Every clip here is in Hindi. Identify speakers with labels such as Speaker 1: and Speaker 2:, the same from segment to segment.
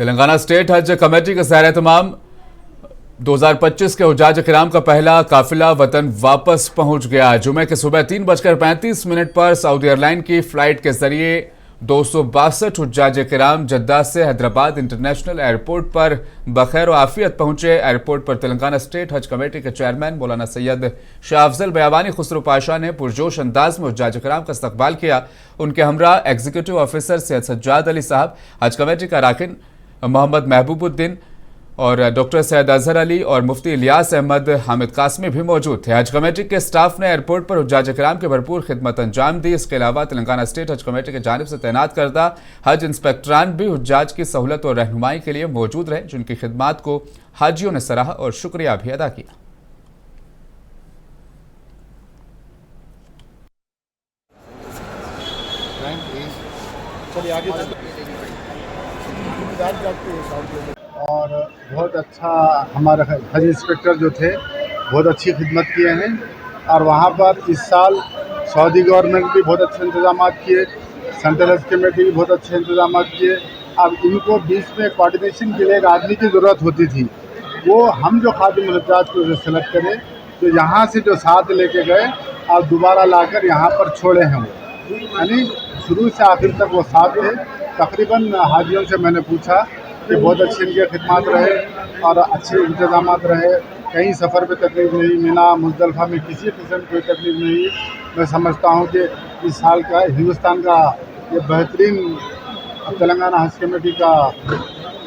Speaker 1: तेलंगाना स्टेट हज कमेटी के सैर तमाम 2025 के हुज्जाज किराम का पहला काफिला वतन वापस पहुंच गया। जुमे के सुबह 3:35 पर सऊदी एयरलाइन की फ्लाइट के जरिए 262 हुज्जाज किराम जद्दा से हैदराबाद इंटरनेशनल एयरपोर्ट पर बखैर व आफियत पहुंचे। एयरपोर्ट पर तेलंगाना स्टेट हज कमेटी के चेयरमैन मौलाना सैयद शाह अफजल बयाबानी खुसरो पाशा ने पुरजोश अंदाज में हुज्जाज किराम का इस्तकबाल किया। उनके हमरा एग्जीक्यूटिव ऑफिसर सैयद सज्जाद अली साहब, हज कमेटी का अरकान मोहम्मद महबूबुद्दीन और डॉक्टर सैयद अजहर अली और मुफ्ती इलियास अहमद हामिद कासमी भी मौजूद थे। हज कमेटी के स्टाफ ने एयरपोर्ट पर हुज्जाज किराम की भरपूर खिदमत अंजाम दी। इसके अलावा तेलंगाना स्टेट हज कमेटी की जानिब से तैनात करदा हज इंस्पेक्टरान भी हुज्जाज की सहूलत और रहनुमाई के लिए मौजूद रहे, जिनकी खिदमात को हाजियों ने सराहा और शुक्रिया भी अदा किया।
Speaker 2: और बहुत अच्छा हमारे हज इंस्पेक्टर जो थे बहुत अच्छी खिदमत किए हैं। और वहाँ पर इस साल सऊदी गवर्नमेंट भी बहुत अच्छे इंतजाम किए, सेंट्रल हज कमेटी भी बहुत अच्छे इंतजाम किए। अब इनको बीच में कोऑर्डिनेशन के लिए एक आदमी की ज़रूरत होती थी, वो हम जो खादिम हुज्जाज को सेलेक्ट करें तो यहाँ से जो साथ लेके गए और दोबारा लाकर यहाँ पर छोड़े हैं वो, यानी शुरू से आखिर तक वो साथ थे। तकरीबन हाजियों से मैंने पूछा कि बहुत अच्छी इनके खिदमत रहे और अच्छे इंतजाम रहे, कहीं सफ़र पे तकलीफ नहीं, मिना मुज़दलिफ़ा में किसी किस्म की कोई तकलीफ नहीं। मैं समझता हूँ कि इस साल का हिंदुस्तान का ये बेहतरीन तेलंगाना हज कमेटी का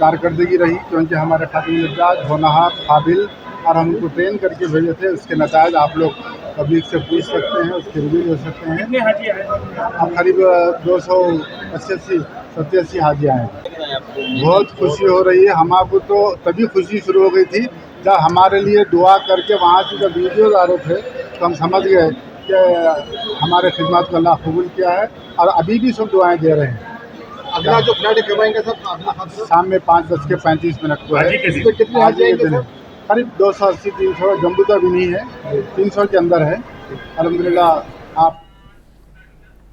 Speaker 2: कारकर्दगी रही, क्योंकि हमारे खातिन हुज्जाज होनहार काबिल और हम उनको ट्रेन करके भेजे थे। उसके नतायज आप लोग पब्लिक से पूछ सकते हैं, उसके रिव्यू हो सकते हैं।
Speaker 3: कितने हाजी आए?
Speaker 2: अब करीब 287 हाजी आए हैं। बहुत खुशी हो रही है। हमारे तो तभी खुशी शुरू हो गई थी जब हमारे लिए दुआ करके वहाँ से जब वीडियोज आ रहे थे तो हम समझ गए कि हमारे खिदमत को अल्लाह कबूल किया है और अभी भी सब दुआएं दे रहे हैं।
Speaker 4: अगला जो फ्लाइट करवाएंगे सब
Speaker 2: शाम में 5:35 को है।
Speaker 4: इसमें कितने हाजी आएंगे सर?
Speaker 2: करीब 280-300, जम्बू तो भी नहीं है, 300 के अंदर है। अल्हम्दुलिल्लाह